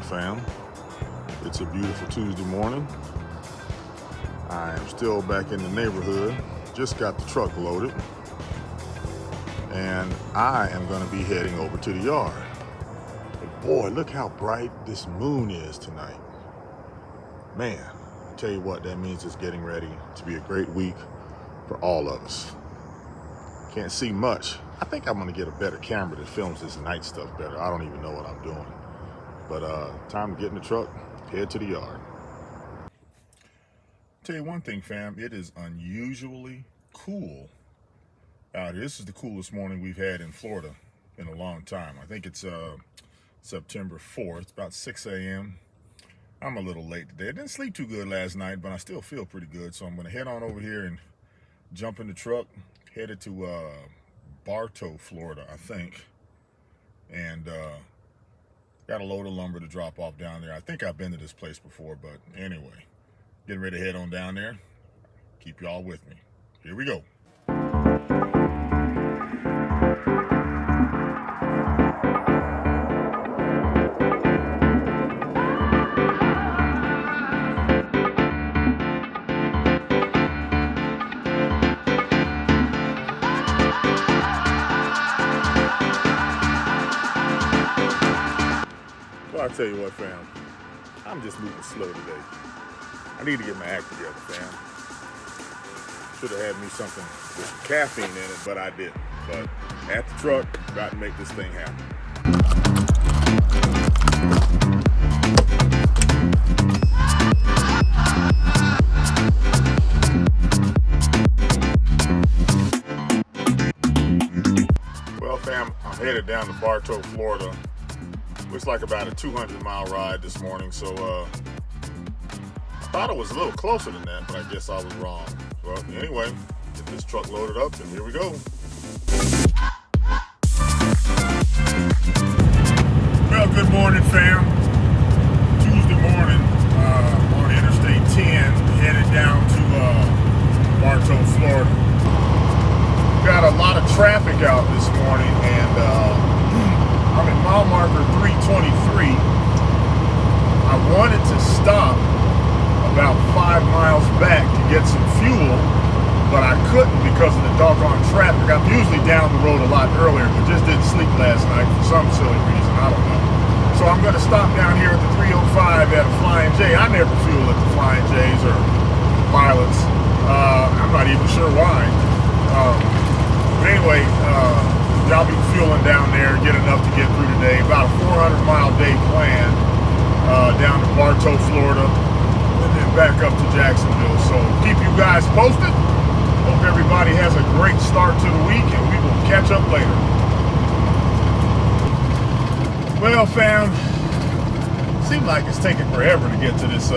fam. It's a beautiful Tuesday morning. I am still back in the neighborhood. Just got the truck loaded. And I am gonna be heading over to the yard. But boy, look how bright this moon is tonight. Man, I tell you what, that means it's getting ready to be a great week for all of us. Can't see much. I think I'm gonna get a better camera that films this night stuff better. I don't even know what I'm doing. But time to get in the truck, head to the yard. Tell you one thing, fam, it is unusually cool out here. This is the coolest morning we've had in Florida in a long time. I think it's September 4th, about 6 a.m. I'm a little late today. I didn't sleep too good last night, but I still feel pretty good. So I'm gonna head on over here and jump in the truck, headed to Bartow, Florida, I think. And got a load of lumber to drop off down there. I think I've been to this place before, but anyway, getting ready to head on down there. Keep y'all with me. Here we go. I'll tell you what, fam, I'm just moving slow today. I need to get my act together, fam. Should have had me something with some caffeine in it, but I didn't. But at the truck, about to make this thing happen. Well, fam, I'm headed down to Bartow, Florida. Looks like about a 200-mile ride this morning, so I thought it was a little closer than that, but I guess I was wrong. Well, anyway, get this truck loaded up, and here we go. Well, good morning, fam. Tuesday morning on Interstate 10, headed down to Bartow, Florida. Got a lot of traffic out this morning, and I'm at mile marker 323. I wanted to stop about 5 miles back to get some fuel, but I couldn't because of the doggone traffic. I'm usually down the road a lot earlier, but just didn't sleep last night for some silly reason. I don't know. So I'm going to stop down here at the 305 at a Flying J. I never fuel at the Flying J's or pilots. I'm not even sure why. But anyway, y'all be fueling down there, get enough to get through today. About a 400-mile day plan down to Bartow, Florida, and then back up to Jacksonville. So keep you guys posted. Hope everybody has a great start to the week, and we will catch up later. Well, fam, seems like it's taking forever to get to this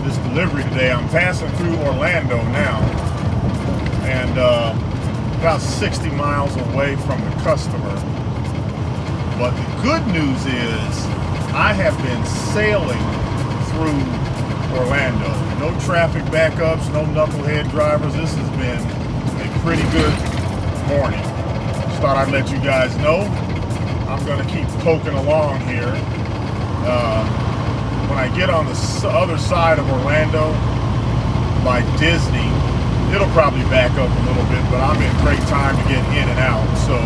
this delivery today. I'm passing through Orlando now, and about 60 miles away from the customer. But the good news is I have been sailing through Orlando. No traffic backups, no knucklehead drivers. This has been a pretty good morning. Just thought I'd let you guys know. I'm gonna keep poking along here. When I get on the other side of Orlando by Disney, it'll probably back up a little bit, but I'm in great time to get in and out. So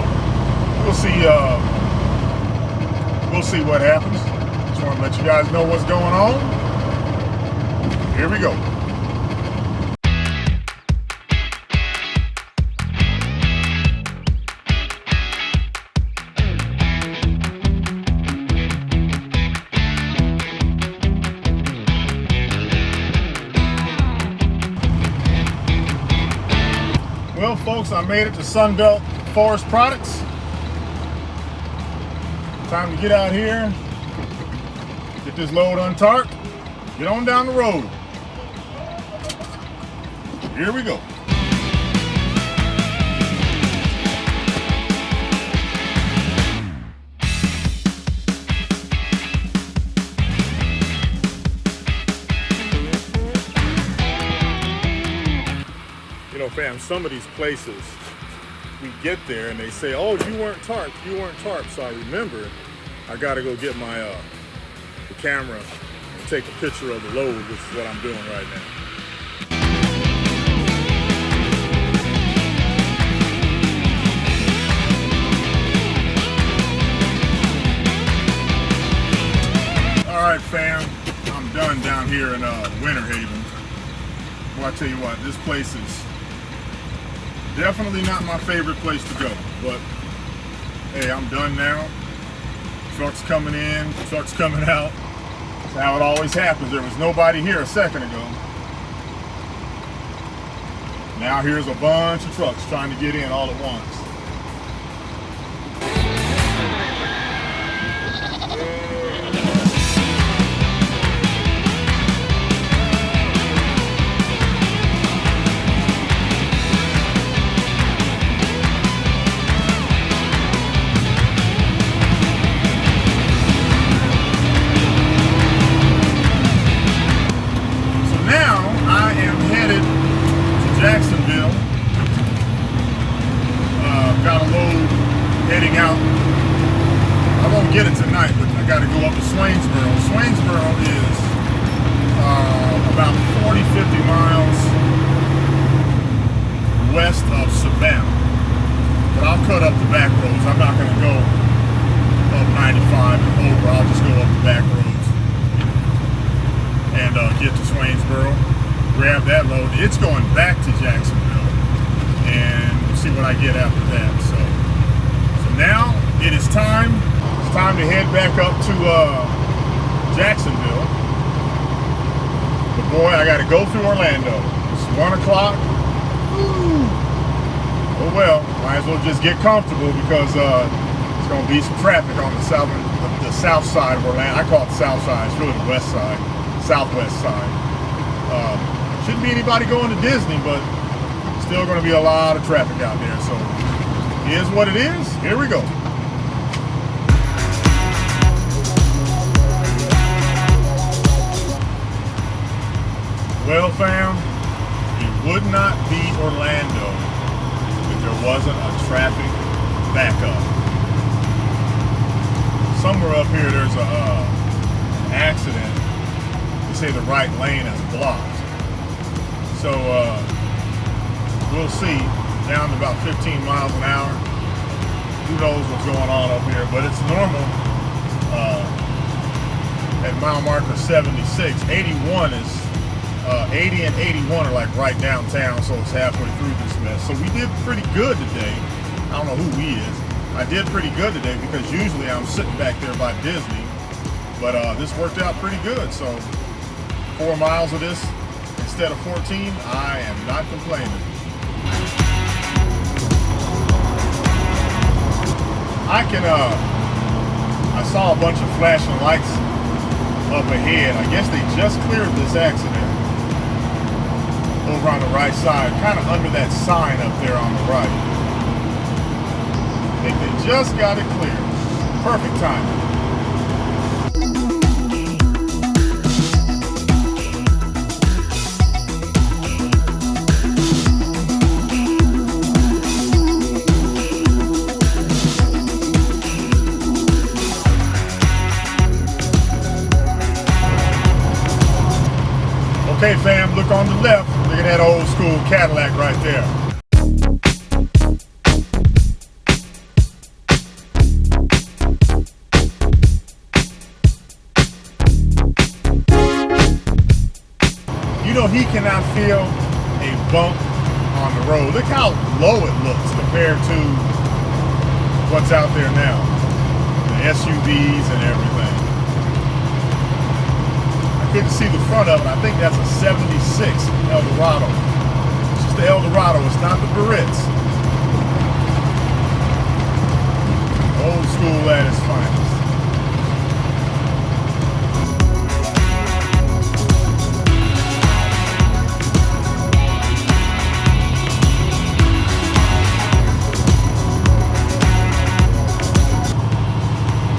we'll see. We'll see what happens. Just want to let you guys know what's going on. Here we go. Well, folks, I made it to Sunbelt Forest Products. Time to get out here, get this load untarped, get on down the road. Here we go. You know, fam, some of these places, we get there and they say, oh, you weren't tarped. So I remember I got to go get my camera and take a picture of the load, which is what I'm doing right now. All right, fam, I'm done down here in Winter Haven. Well, I tell you what, this place is definitely not my favorite place to go, but hey, I'm done now. Trucks coming in, trucks coming out. That's how it always happens. There was nobody here a second ago. Now here's a bunch of trucks trying to get in all at once. Jacksonville. Got a load heading out. I won't get it tonight, but I got to go up to Swainsboro. Swainsboro is about 40-50 miles west of Savannah. But I'll cut up the back roads. I'm not going to go up 95 and over. I'll just go up the back roads and get to Swainsboro. Grab that load. It's going back to Jacksonville, and we'll see what I get after that. So now it is time. It's time to head back up to Jacksonville. But boy, I got to go through Orlando. It's 1 o'clock. Oh well, might as well just get comfortable because it's going to be some traffic on the south side of Orlando. I call it the south side. It's really the west side, southwest side. Shouldn't be anybody going to Disney, but still going to be a lot of traffic out there. So it is what it is. Here we go. Well, fam, it would not be Orlando if there wasn't a traffic backup. Somewhere up here there's an accident. They say the right lane is blocked. So we'll see, down to about 15 miles an hour. Who knows what's going on up here, but it's normal at mile marker 76. 81 is, 80 and 81 are like right downtown, so it's halfway through this mess. So we did pretty good today. I don't know who he is. I did pretty good today because usually I'm sitting back there by Disney, but this worked out pretty good. So 4 miles of this instead of 14, I am not complaining. I saw a bunch of flashing lights up ahead. I guess they just cleared this accident over on the right side, kind of under that sign up there on the right. I think they just got it cleared. Perfect timing. Okay, fam, look on the left. Look at that old school Cadillac right there. You know, he cannot feel a bump on the road. Look how low it looks compared to what's out there now. The SUVs and everything. Couldn't see the front of it. I think that's a 76 Eldorado. It's just the Eldorado. It's not the Barrettes. Old school at its finest.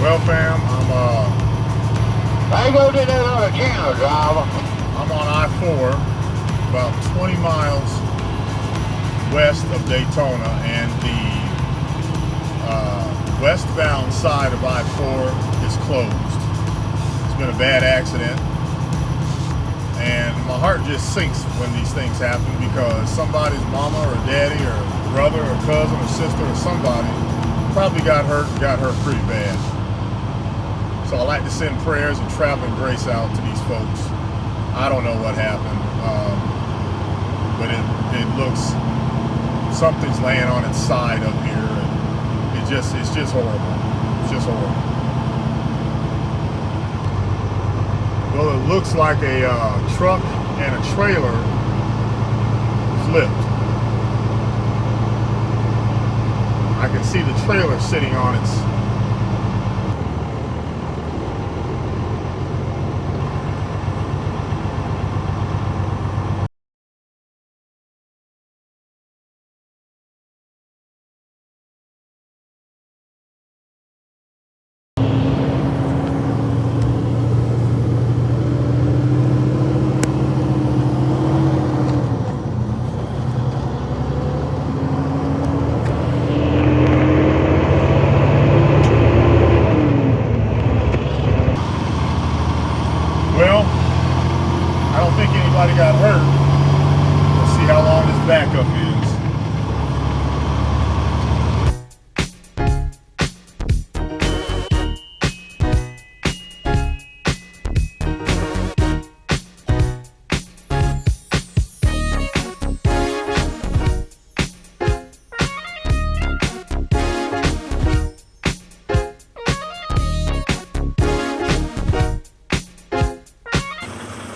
Well, fam, I go to that other channel, driver. I'm on I-4, about 20 miles west of Daytona, and the westbound side of I-4 is closed. It's been a bad accident. And my heart just sinks when these things happen because somebody's mama or daddy or brother or cousin or sister or somebody probably got hurt pretty bad. So I like to send prayers and traveling grace out to these folks. I don't know what happened, but it looks, something's laying on its side up here, and it's just horrible. It's just horrible. Well, it looks like a truck and a trailer flipped. I can see the trailer sitting on its. Well, I don't think anybody got hurt. Let's see how long this backup is.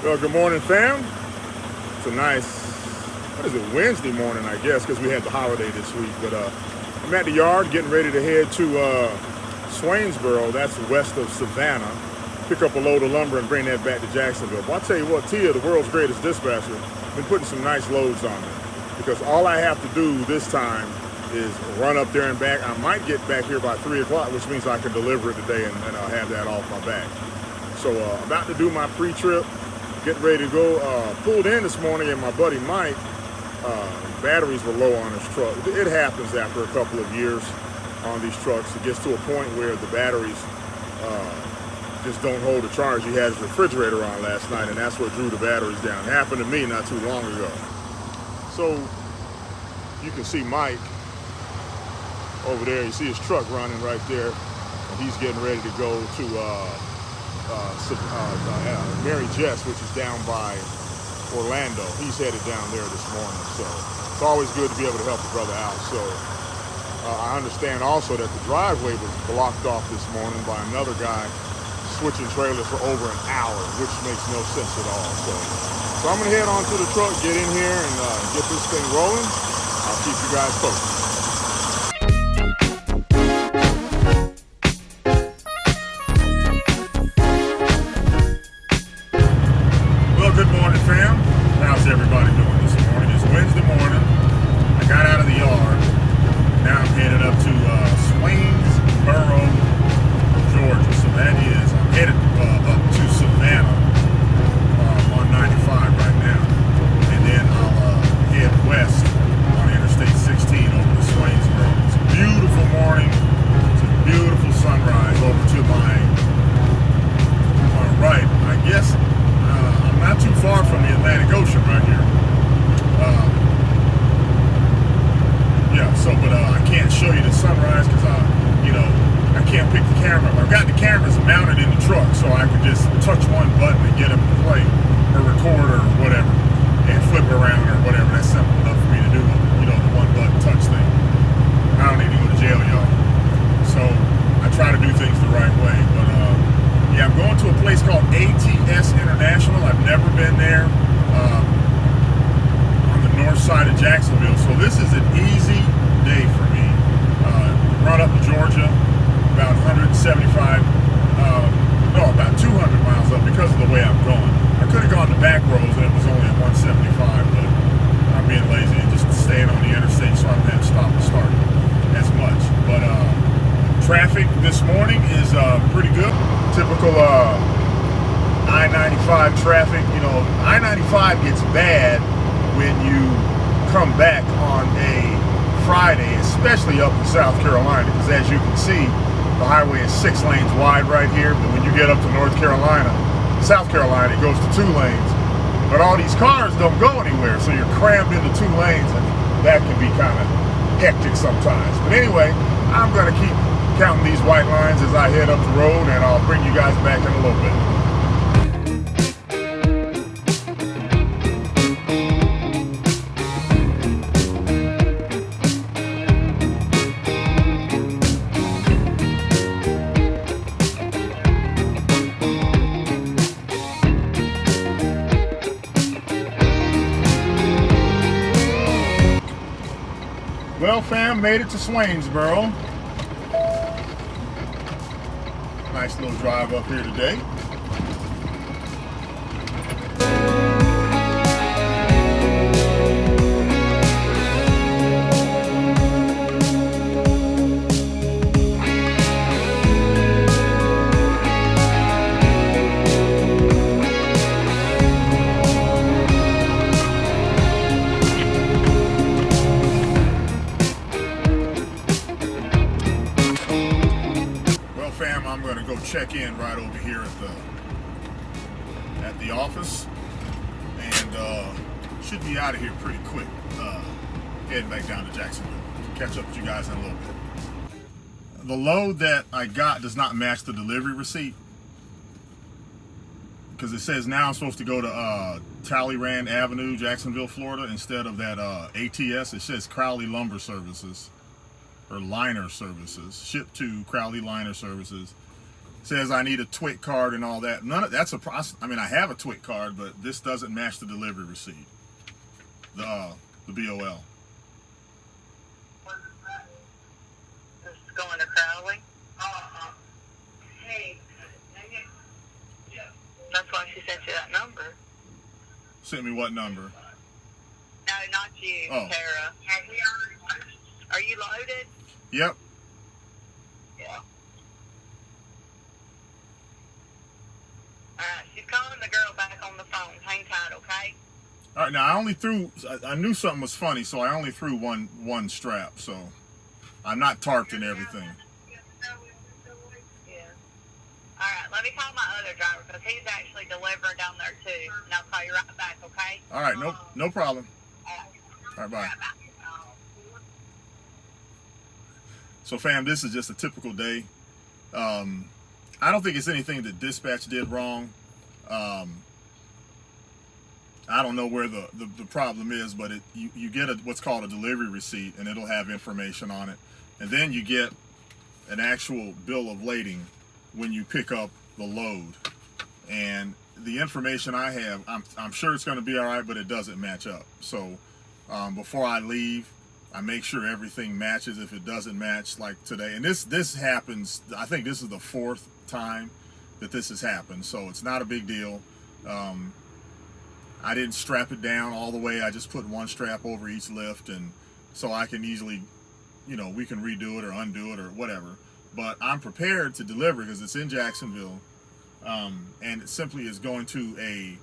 Well, good morning, fam. It's a nice, what is it, Wednesday morning, I guess, because we had the holiday this week. But I'm at the yard getting ready to head to Swainsboro, that's west of Savannah, pick up a load of lumber and bring that back to Jacksonville. But I'll tell you what, Tia, the world's greatest dispatcher, been putting some nice loads on me. Because all I have to do this time is run up there and back. I might get back here by 3 o'clock, which means I can deliver it today and I'll have that off my back. So about to do my pre-trip. Getting ready to go, pulled in this morning, and my buddy Mike, batteries were low on his truck. It happens after a couple of years on these trucks. It gets to a point where the batteries just don't hold the charge. He had his refrigerator on last night, and that's what drew the batteries down. It happened to me not too long ago. So you can see Mike over there. You see his truck running right there, and he's getting ready to go to Mary Jess, which is down by Orlando. He's headed down there this morning, so it's always good to be able to help a brother out. So I understand also that the driveway was blocked off this morning by another guy switching trailers for over an hour, which makes no sense at all. So I'm gonna head on to the truck, get in here, and get this thing rolling. I'll keep you guys posted. Good morning, fam. How's everybody doing this morning? It's Wednesday morning. I got out of the yard. Now I'm headed up to Swainsboro, Georgia. So that is, I'm headed up to Savannah on 95 right now. And then I'll head west on Interstate 16 over to Swainsboro. It's a beautiful morning. It's a beautiful sunrise over to my right. I guess not too far from the Atlantic Ocean right here. But I can't show you the sunrise because I can't pick the camera. I've got the cameras mounted in the truck, so I can just touch one button and get them to play or record or whatever, and flip it around or whatever. That's simple enough for me to do. The one button touch thing. I don't need to go to jail, y'all. So I try to do things the right way, but yeah, I'm going to a place called ATS International. I've never been there, on the north side of Jacksonville. So this is an easy day for me. Run up to Georgia, about 175, about 200 miles up because of the way I'm going. I could have gone the back roads and it was only at 175, but I'm being lazy and just staying on the interstate so I don't have to stop and start as much. But traffic this morning is pretty good. Typical I-95 traffic. I-95 gets bad when you come back on a Friday, especially up in South Carolina, because as you can see, The highway is 6 lanes wide right here, but when you get up to North Carolina, South Carolina, it goes to 2 lanes. But all these cars don't go anywhere, so you're crammed into 2 lanes, and that can be kind of hectic sometimes. But anyway, I'm going to keep counting these white lines as I head up the road, and I'll bring you guys back in a little bit. Well, fam, made it to Swainsboro. Nice little drive up here today. I'm going to go check in right over here at the office, and should be out of here pretty quick. Heading back down to Jacksonville. Catch up with you guys in a little bit. The load that I got does not match the delivery receipt, because it says now I'm supposed to go to Talleyrand Avenue, Jacksonville, Florida, instead of that ATS. It says Crowley Lumber Services, or Liner Services, shipped to Crowley Liner Services. Says I need a TWIC card and all that. None of that's a process. I mean, I have a TWIC card, but this doesn't match the delivery receipt. The BOL. This is going to Crowley. Hey, that's why she sent you that number. Sent me what number? No, not you, Oh. Tara. Are you loaded? Yep. Yeah. Alright, she's calling the girl back on the phone. Hang tight, okay? All right. Now I only threw. I knew something was funny, so I only threw one strap. So I'm not tarped and everything. Yeah. Alright, let me call my other driver, because he's actually delivering down there too. And I'll call you right back, okay? All right. No problem. All right. Bye. Right back. So fam, this is just a typical day. I don't think it's anything that dispatch did wrong. I don't know where the problem is, but you get what's called a delivery receipt, and it'll have information on it. And then you get an actual bill of lading when you pick up the load. And the information I have, I'm sure it's going to be all right, but it doesn't match up. So before I leave, I make sure everything matches. If it doesn't match, like today, and this happens, I think this is the 4th time that this has happened, so it's not a big deal. I didn't strap it down all the way. I just put one strap over each lift, and so I can easily, we can redo it or undo it or whatever. But I'm prepared to deliver because it's in Jacksonville, and it simply is going to a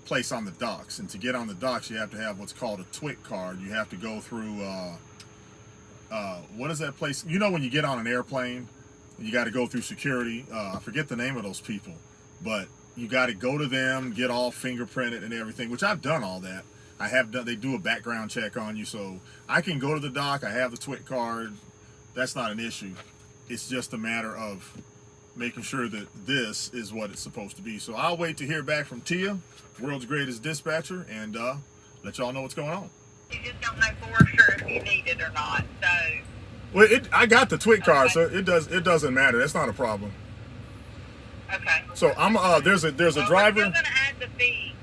place on the docks. And to get on the docks, you have to have what's called a TWIC card. You have to go through what is that place? When you get on an airplane, you got to go through security. I forget the name of those people, but you got to go to them, get all fingerprinted and everything, which I've done all that. I have done. They do a background check on you, so I can go to the dock. I have the TWIC card. That's not an issue. It's just a matter of making sure that this is what it's supposed to be. So I'll wait to hear back from Tia, world's greatest dispatcher, and let y'all know what's going on. You just don't know for sure if you need it or not, so. Well, I got the TWIC card, so it doesn't matter. That's not a problem. Okay. So I'm there's a driver. We're still gonna add the fee,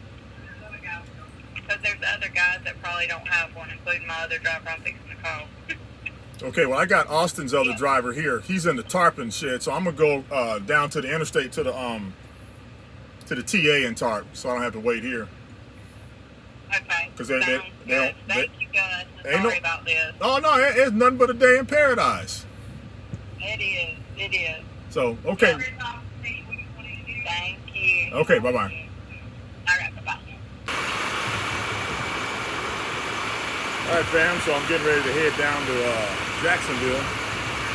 because there's other guys that probably don't have one, including my other driver I'm fixing to call. Okay, well I got Austin's other driver here. He's in the tarping shed, so I'm gonna go down to the interstate to the TA and tarp, so I don't have to wait here. Okay. Because Thank you guys. Sorry about this. Oh no, it's nothing but a day in paradise. It is. It is. So okay. Thank you. Okay, bye bye. All right, bye bye. All right, fam. So I'm getting ready to head down to Jacksonville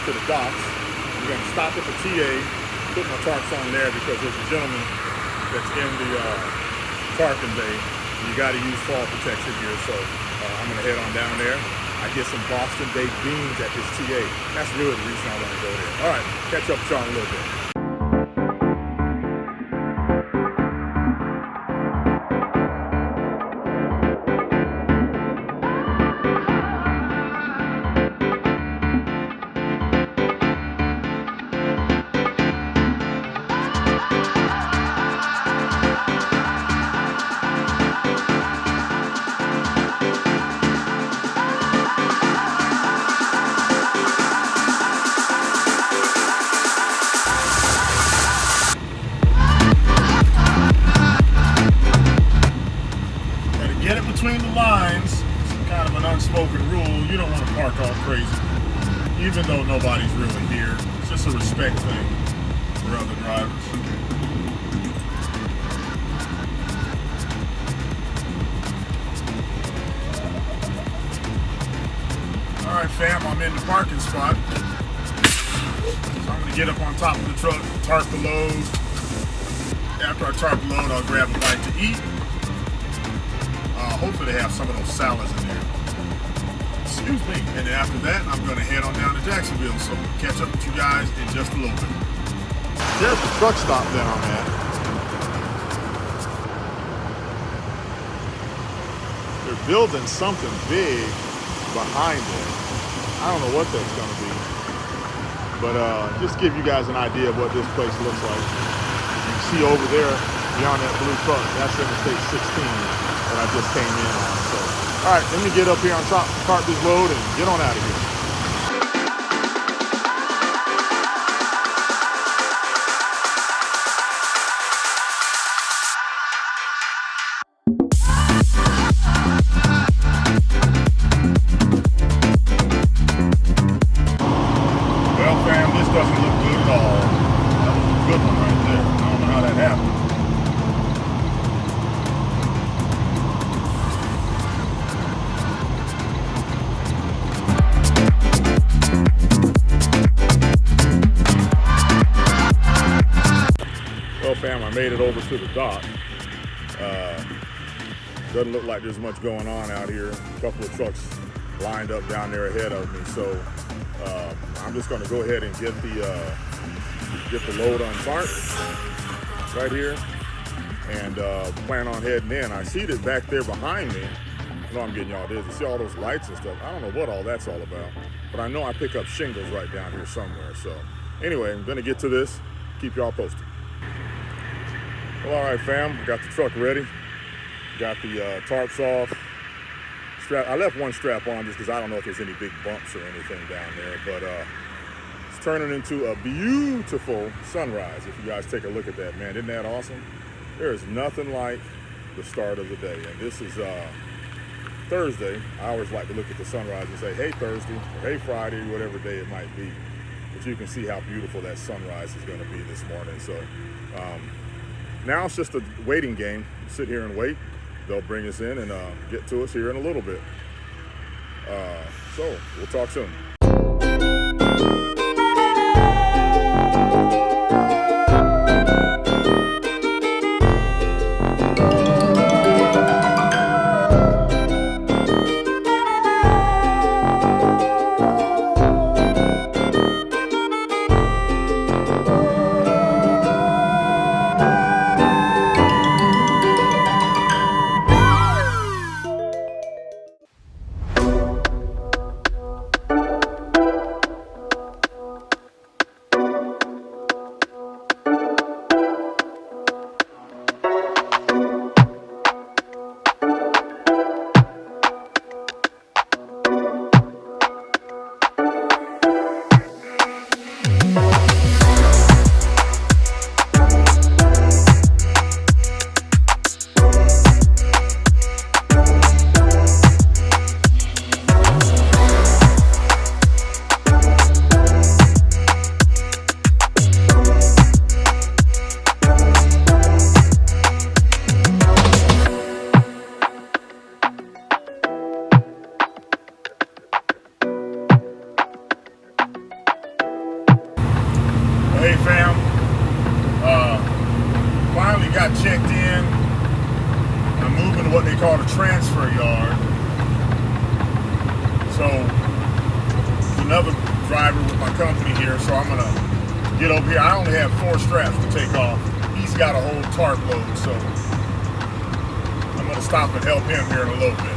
to the docks. We're going to stop at the TA, put my tarps on there because there's a gentleman that's in the tarping bay. You got to use fall protection here, so I'm going to head on down there. I get some Boston baked beans at this TA. That's really the reason I want to go there. All right, catch up with y'all in a little bit. Between the lines, some kind of an unspoken rule. You don't want to park all crazy, even though nobody's really here. It's just a respect thing for other drivers. All right, fam, I'm in the parking spot. So I'm gonna get up on top of the truck, tarp the load. After I tarp the load, I'll grab a bite to eat. Hopefully they have some of those salads in there. Excuse me. And then after that, I'm going to head on down to Jacksonville. So catch up with you guys in just a little bit. There's the truck stop that I'm at. They're building something big behind it. I don't know what that's going to be. But just give you guys an idea of what this place looks like. You can see over there, beyond that blue truck, that's Interstate 16. That I just came in on. So, all right, let me get up here on top, cart this load, and get on out of here. Well, fam, this doesn't look good at all. That was a good one right there. I don't know how that happened. Fam, I made it over to the dock. Doesn't look like there's much going on out here. A couple of trucks lined up down there ahead of me, so I'm just going to go ahead and get the load on tarp right here, and plan on heading in. I see that back there behind me. I know I'm getting y'all dizzy. See all those lights and stuff. I don't know what all that's all about, but I know I pick up shingles right down here somewhere. So anyway, I'm going to get to this. Keep y'all posted. Well, all right, fam, got the truck ready. Got the tarps off. I left one strap on just because I don't know if there's any big bumps or anything down there, but it's turning into a beautiful sunrise. If you guys take a look at that, man, isn't that awesome? There is nothing like the start of the day. And this is Thursday. I always like to look at the sunrise and say, hey, Thursday, or hey, Friday, whatever day it might be. But you can see how beautiful that sunrise is going to be this morning. So, now it's just a waiting game. Sit here and wait. They'll bring us in and get to us here in a little bit. So we'll talk soon. what they call a transfer yard. So another driver with my company here, so I'm gonna get over here. I only have 4 straps to take off. He's got a whole tarp load, so I'm gonna stop and help him here in a little bit.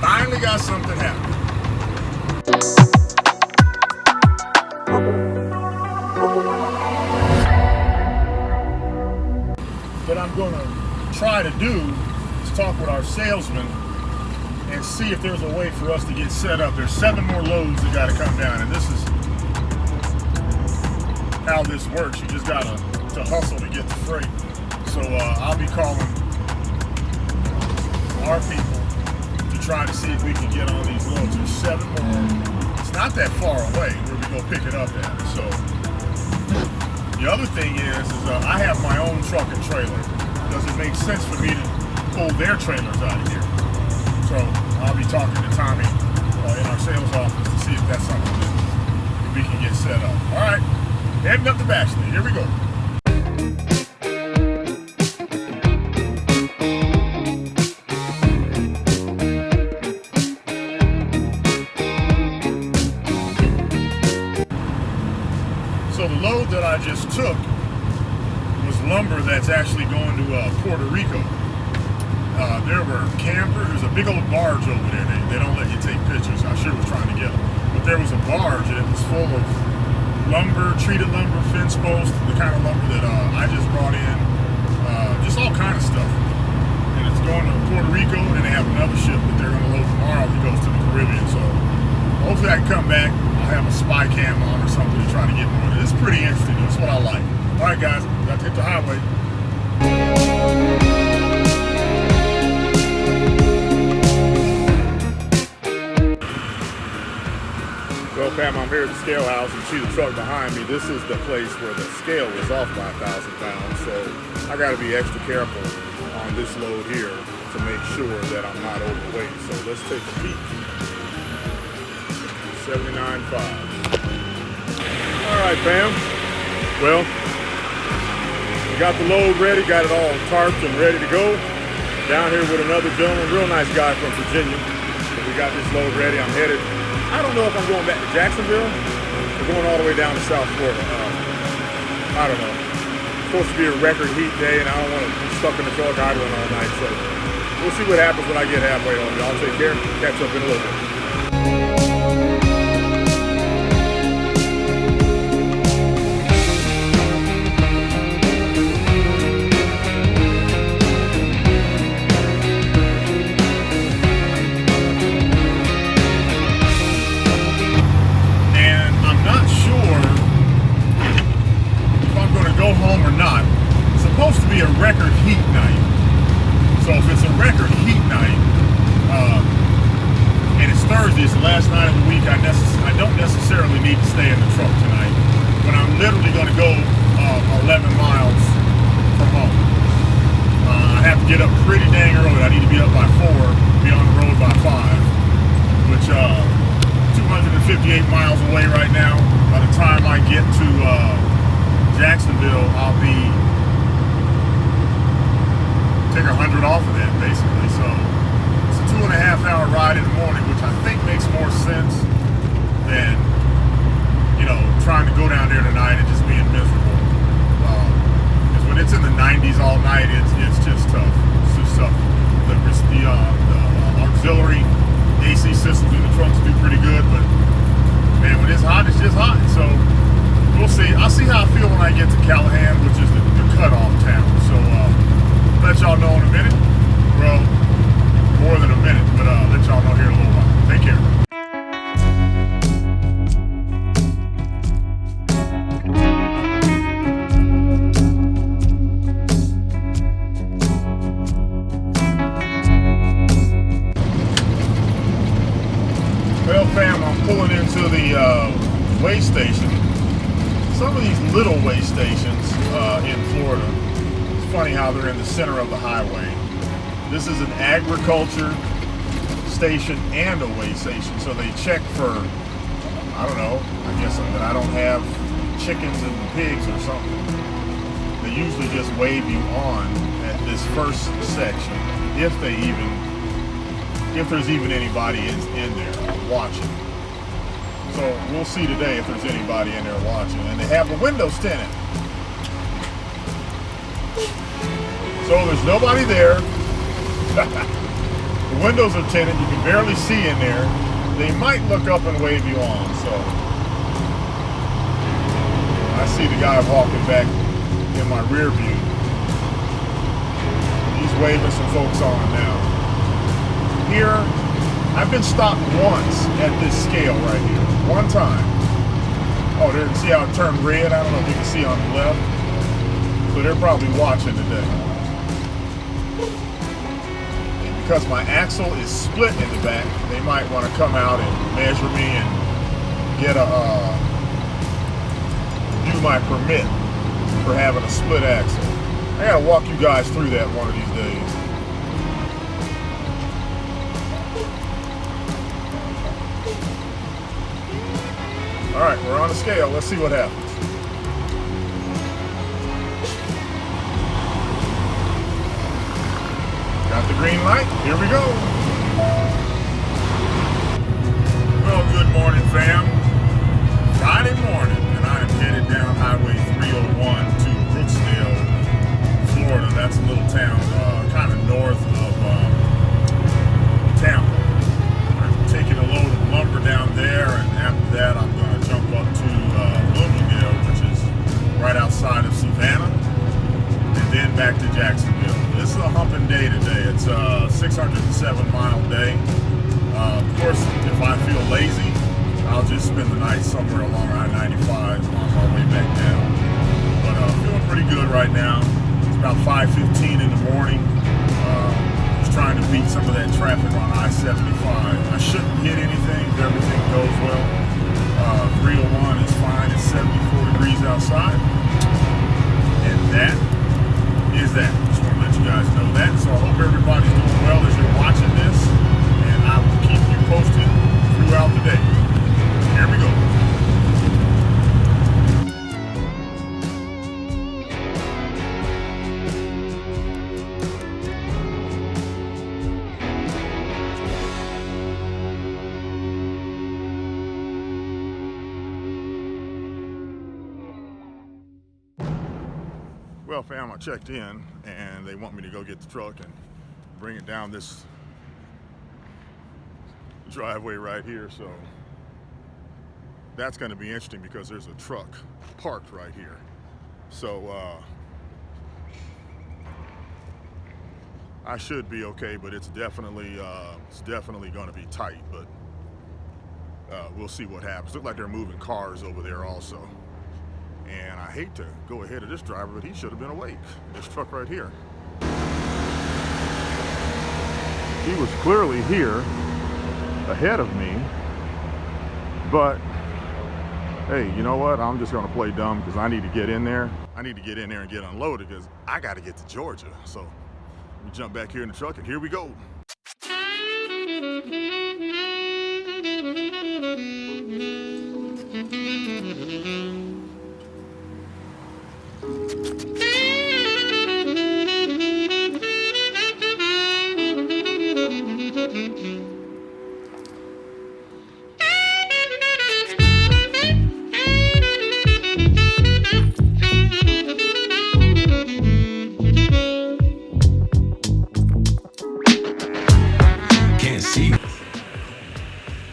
Finally got something happening. What I'm gonna try to do is talk with our salesman and see if there's a way for us to get set up. There's 7 more loads that gotta come down, and this is how this works. You just gotta hustle to get the freight. So I'll be calling our people to try to see if we can get on these loads. There's 7 more. It's not that far away where we go pick it up at. So the other thing is I have my own truck and trailer. Does it make sense for me to pull their trailers out of here? So I'll be talking to Tommy in our sales office to see if that's something that we can get set up. All right, heading up to Baxley. Here we go. So the load that I just took was lumber that's actually going to Puerto Rico. There were campers. There's a big old barge over there. They don't let you take pictures. I sure was trying to get them. But there was a barge and it was full of lumber, treated lumber, fence posts, the kind of lumber that I just brought in. Just all kind of stuff. And it's going to Puerto Rico, and then they have another ship that they're going to load tomorrow that goes to the Caribbean. So hopefully I can come back. I'll have a spy cam on or something to try to get more. It's pretty interesting. That's what I like. All right, guys, got to hit the highway. Well, fam, I'm here at the scale house. You see the truck behind me. This is the place where the scale was off by 1,000 pounds. So I got to be extra careful on this load here to make sure that I'm not overweight. So let's take a peek. 79.5. All right, fam. Well, we got the load ready, got it all tarped and ready to go. Down here with another gentleman, real nice guy from Virginia. So we got this load ready. I'm headed. I don't know if I'm going back to Jacksonville or going all the way down to South Florida. I don't know. It's supposed to be a record heat day, and I don't want to be stuck in the truck idling all night. So we'll see what happens when I get halfway home. Y'all take care. Catch up in a little bit. Home or not. It's supposed to be a record heat night. So if it's a record heat night, and it's Thursday, it's the last night of the week, I don't necessarily need to stay in the truck tonight. But I'm literally going to go 11 miles from home. I have to get up pretty dang early. I need to be up by 4, be on the road by 5, which 258 miles away right now. By the time I get to Jacksonville, I'll be take 100 off of that basically. So it's a 2.5-hour ride in the morning, which I think makes more sense than, you know, trying to go down there tonight and just being miserable. Because when it's in the 90s all night, it's just tough. It's just tough. The auxiliary AC systems in the trucks do pretty good, but man, when it's hot, it's just hot. So we'll see. I'll see how I feel when I get to Callahan, which is the cutoff town. So let y'all know in a minute. Well, more than a minute, but let y'all know here in a little while. Take care. Well, fam, I'm pulling into the weigh station. Some of these little weigh stations in Florida, it's funny how they're in the center of the highway. This is an agriculture station and a weigh station, so they check for, I don't know, I guess that I don't have chickens and pigs or something. They usually just wave you on at this first section, if there's even anybody in there watching. So we'll see today if there's anybody in there watching. And they have the windows tinted. So there's nobody there. The windows are tinted. You can barely see in there. They might look up and wave you on. So I see the guy walking back in my rear view. He's waving some folks on now. Here, I've been stopped once at this scale right here. One time. Oh, there, see how it turned red? I don't know if you can see on the left. So they're probably watching today. And because my axle is split in the back, they might want to come out and measure me and get view my permit for having a split axle. I gotta walk you guys through that one of these days. All right, we're on the scale. Let's see what happens. Got the green light. Here we go. Well, good morning, fam. Friday morning, and I am headed down Highway 301 to Brooksdale, Florida. That's a little town kind of north of Tampa. I'm taking a load of lumber down there, and after that, I'm going to jump up to Bloomingdale, which is right outside of Savannah, and then back to Jacksonville. This is a humping day today. It's a 607-mile day. Of course, if I feel lazy, I'll just spend the night somewhere along I-95 on my way back down. But feeling pretty good right now. It's about 5:15 in the morning. Just trying to beat some of that traffic on I-75. I shouldn't hit anything if everything goes well. 301 is fine. It's 74 degrees outside. And that is that. Just want to let you guys know that. So I hope everybody's doing well as you're watching this. And I will keep you posted throughout the day. Here we go. Well, fam, I checked in and they want me to go get the truck and bring it down this driveway right here. So that's going to be interesting because there's a truck parked right here. So I should be okay, but it's definitely going to be tight. But we'll see what happens. Look like they're moving cars over there also. And I hate to go ahead of this driver, but he should have been awake. This truck right here. He was clearly here ahead of me, but hey, you know what? I'm just gonna play dumb because I need to get in there. I need to get in there and get unloaded because I got to get to Georgia. So let me jump back here in the truck and here we go.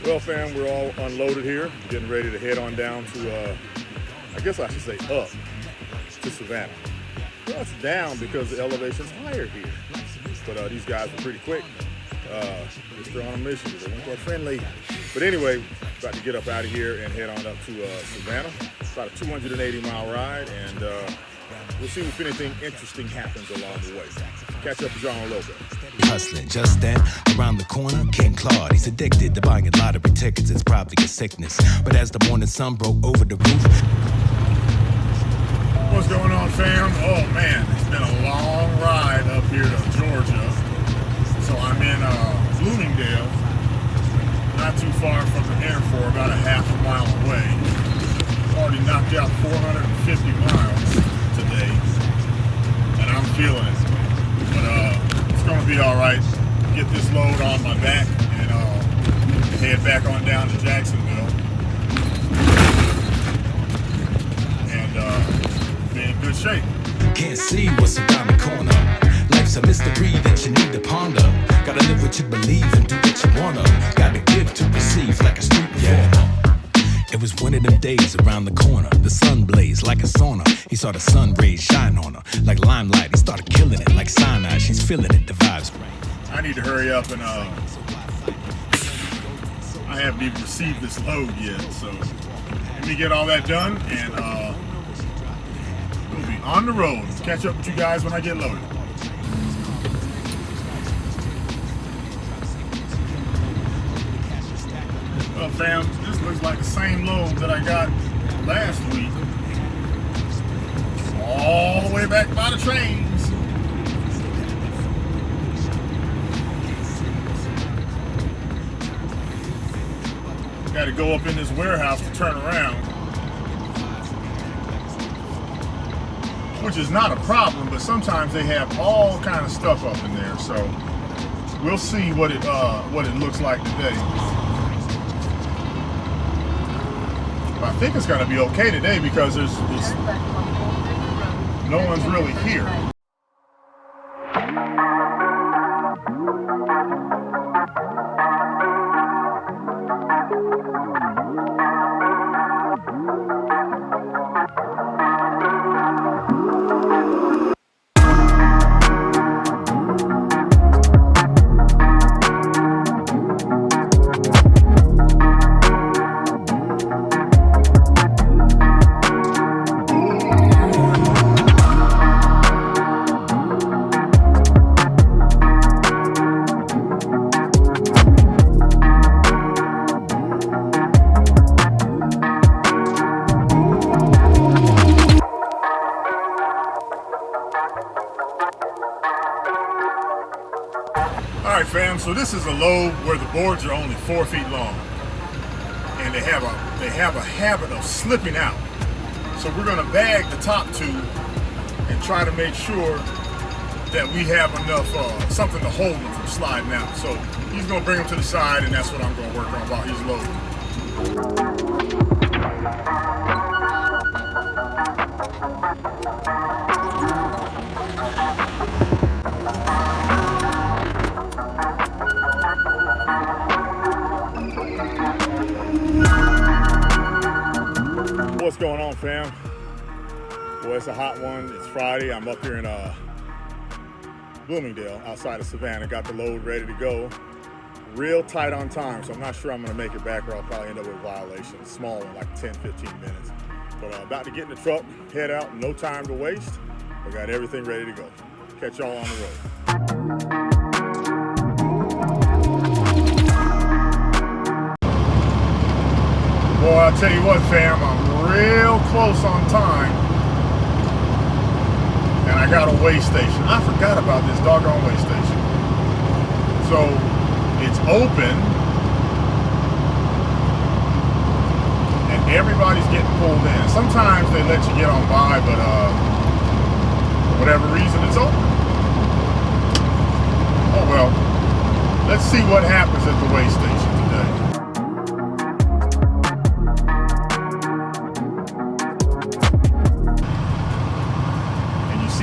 Well, fam, we're all unloaded here, getting ready to head on down to, I guess I should say up to Savannah. Well, it's down because the elevation's higher here. But these guys are pretty quick. They're on a mission. They want that friendly. But anyway, about to get up out of here and head on up to Savannah. It's about a 280-mile ride, and we'll see if anything interesting happens along the way. Catch up with y'all in a little bit. Hustling just then, around the corner came Claude. He's addicted to buying lottery tickets. It's probably a sickness. But as the morning sun broke over the roof. What's going on, fam? Oh man, it's been a long ride up here to Georgia. So I'm in Bloomingdale, not too far from the airport, about a half a mile away. Already knocked out 450 miles today, and I'm feeling it. be all right. Get this load on my back and head back on down to Jacksonville and be in good shape. Can't see what's around the corner. Life's a mystery that you need to ponder. Gotta live what you believe and do what you wanna. Gotta give to receive like a street performer. It was one of them days around the corner. The sun blazed like a sauna. He saw the sun rays shine on her like limelight. He started killing it like cyanide. She's feeling it, the vibes right. I need to hurry up and I haven't even received this load yet, so let me get all that done and we'll be on the road. Catch up with you guys when I get loaded. Well, fam, this looks like the same load that I got last week. All the way back by the trains. Got to go up in this warehouse to turn around, which is not a problem, but sometimes they have all kind of stuff up in there, so we'll see what it looks like today. But I think it's going to be okay today because no one's really here. All right, fam, so this is a load where the boards are only 4 feet long and they have a habit of slipping out. So we're gonna bag the top two and try to make sure that we have enough something to hold them from sliding out. So he's gonna bring them to the side and that's what I'm gonna work on while he's loading. What's going on, fam? Well, it's a hot one. It's Friday. I'm up here in Bloomingdale, outside of Savannah. Got the load ready to go. Real tight on time, so I'm not sure I'm going to make it back or I'll probably end up with a violation. It's small in like 10, 15 minutes. But about to get in the truck, head out, no time to waste. We got everything ready to go. Catch y'all on the road. Boy, I'll tell you what, fam, I'm real close on time. And I got a weigh station. I forgot about this doggone weigh station. So, it's open. And everybody's getting pulled in. Sometimes they let you get on by, but for whatever reason, it's open. Oh well. Let's see what happens at the weigh station today.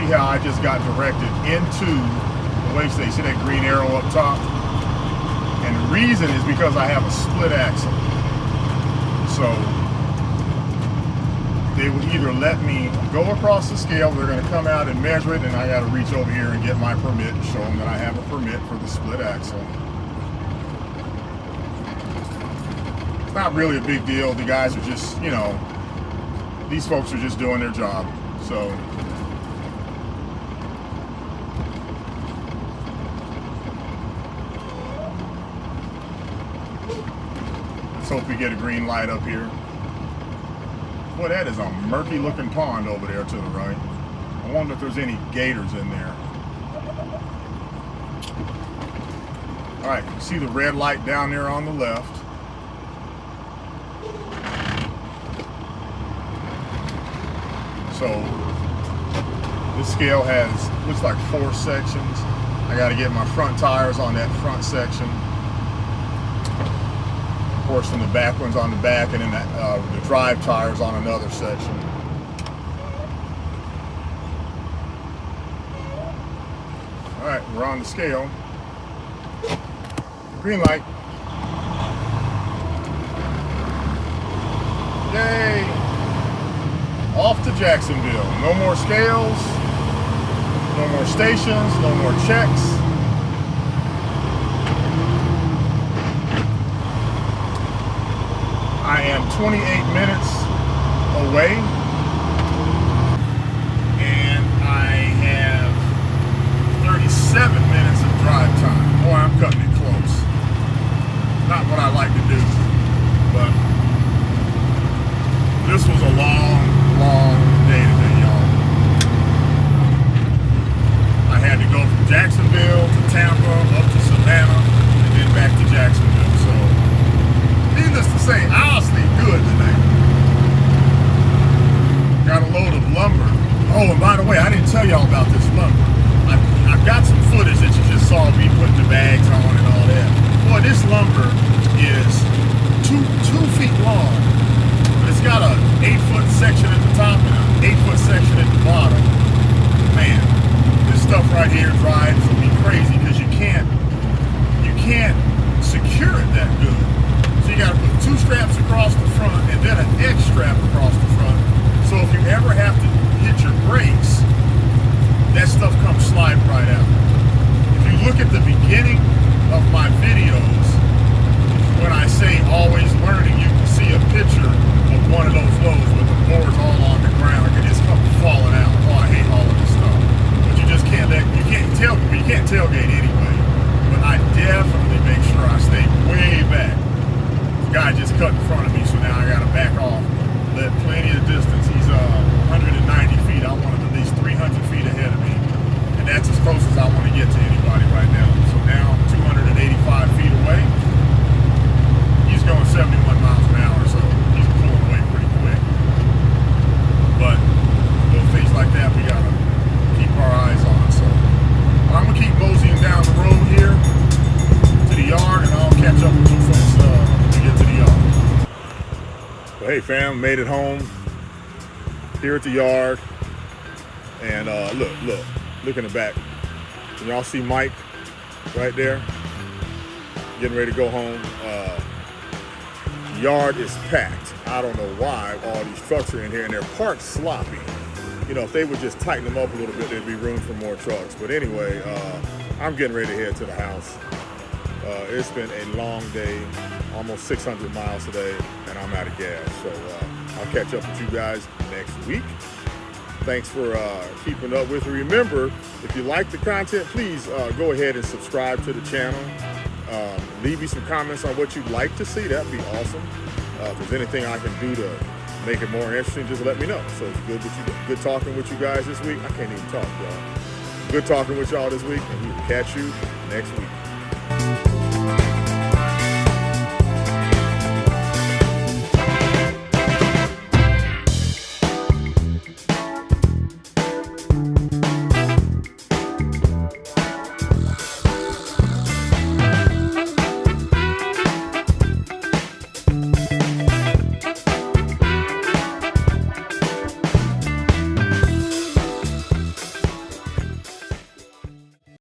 How I just got directed into the weigh station. See that green arrow up top? And the reason is because I have a split axle. So they will either let me go across the scale, they're going to come out and measure it, and I got to reach over here and get my permit and show them that I have a permit for the split axle. It's not really a big deal. The guys are just, you know, these folks are just doing their job. So let's hope we get a green light up here. Boy, that is a murky looking pond over there to the right. I wonder if there's any gators in there. All right, you see the red light down there on the left. So this scale has, looks like 4 sections. I got to get my front tires on that front section. Of course, then the back ones on the back, and then the drive tires on another section. All right, we're on the scale. Green light. Yay! Off to Jacksonville. No more scales, no more stations, no more checks. I am 28 minutes away, and I have 37 minutes of drive time. Boy, I'm cutting it close. Not what I like to do, but this was a long day today, y'all. I had to go from Jacksonville to Tampa, up to Savannah, and then back to Jacksonville. So, needless to say, I'll sleep good tonight. Got a load of lumber. Oh, and by the way, I didn't tell y'all about this lumber. I've got some footage that you just saw me putting the bags on and all that. Boy, this lumber is two feet long. It's got a 8-foot section at the top and an 8-foot section at the bottom. Man, this stuff right here drives me crazy because you can't secure it that good. So you got to put 2 straps across the front and then an X strap across the front. So if you ever have to hit your brakes, that stuff comes sliding right out. If you look at the beginning of my videos, when I say always learning, you can see a picture of one of those loads with the boards all on the ground and it's come falling out. Oh, I hate all of this stuff. But you just can't tailgate anyway. But I definitely make sure I stay way back. This guy just cut in front of me, so now I gotta back off. Let plenty of distance. He's 190 feet. I want him at least 300 feet ahead of me. And that's as close as I want to get to anybody right now. So now I'm 285 feet away. He's going 71 miles an hour, so he's pulling away pretty quick. But little things like that we gotta keep our eyes on. So I'm gonna keep moseying down the road here to the yard, and I'll catch up with you folks when we get to the yard. Well, hey fam, made it home here at the yard, and look in the back. Can y'all see Mike right there? Getting ready to go home. Yard is packed. I don't know why all these trucks are in here, and they're parked sloppy. You know, if they would just tighten them up a little bit, there'd be room for more trucks. But anyway, I'm getting ready to head to the house. It's been a long day, almost 600 miles today, and I'm out of gas. So I'll catch up with you guys next week. Thanks for keeping up with me. Remember, if you like the content, please go ahead and subscribe to the channel. Leave me some comments on what you'd like to see. That'd be awesome. If there's anything I can do to make it more interesting, just let me know. So it's good talking with you guys this week. I can't even talk, y'all. Good talking with y'all this week, and we will catch you next week.